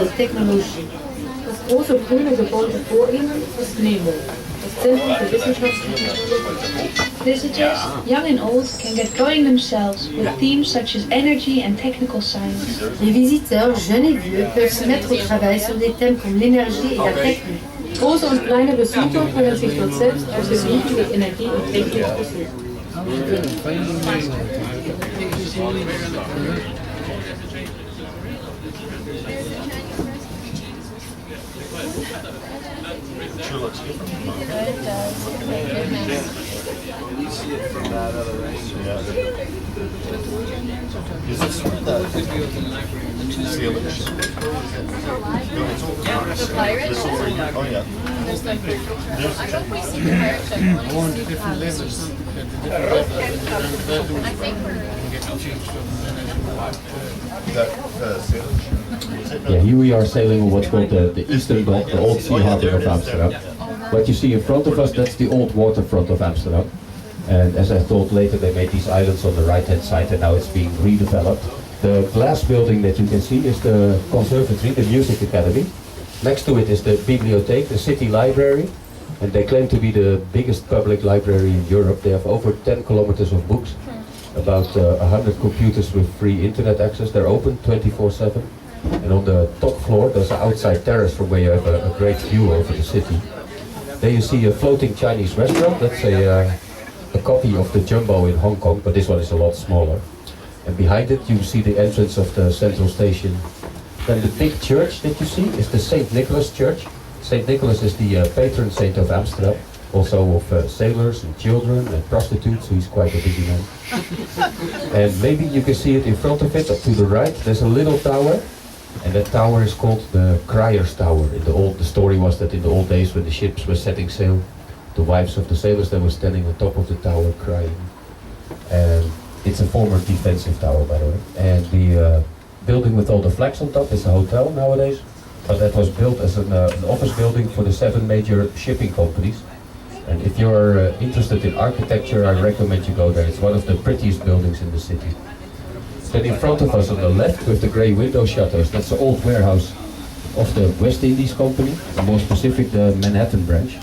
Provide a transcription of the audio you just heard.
de technologie. Das große grüne Gebäude vor Ihnen ist NEMO, das Zentrum für Wissenschaft und Technologie. Visitors, young and old, can get going themselves with themes such as energy and technical science. Les visiteurs, jeunes et vieux, peuvent se mettre au travail sur des thèmes comme l'énergie et la technik. Große und kleine Besucher können sich dort selbst auf Gebieten wie Energie und Technik besuchen. Sure looks different. You see it from that other angle. Yeah. Is this where the ceiling is? No, it's over there. This over here. Oh yeah. There's the I hope we see the pirate ship. I want to see different levels. I think that ceiling. Yeah, here we are sailing on what's called the Eastern Dock, the old sea harbor of Amsterdam. What you see in front of us, that's the old waterfront of Amsterdam. And as I thought later, they made these islands on the right-hand side, and now it's being redeveloped. The glass building that you can see is the conservatory, the music academy. Next to it is the bibliotheek, the city library. And they claim to be the biggest public library in Europe. They have over 10 kilometers of books, about 100 computers with free internet access. They're open 24/7. And on the top floor, there's an outside terrace from where you have a great view over the city. There you see a floating Chinese restaurant. That's a copy of the Jumbo in Hong Kong, but this one is a lot smaller. And behind it, you see the entrance of the central station. Then the big church that you see is the St. Nicholas Church. St. Nicholas is the patron saint of Amsterdam, also of sailors and children and prostitutes, so he's quite a busy man. And maybe you can see it in front of it, up to the right, there's a little tower. And that tower is called the Crier's Tower. The story was that in the old days when the ships were setting sail, the wives of the sailors, they were standing on top of the tower crying. And it's a former defensive tower, by the way. And the building with all the flags on top is a hotel nowadays. But that was built as an office building for the 7 major shipping companies. And if you're interested in architecture, I recommend you go there. It's one of the prettiest buildings in the city. Then in front of us on the left with the grey window shutters, that's the old warehouse of the West Indies company, and more specific the Manhattan branch.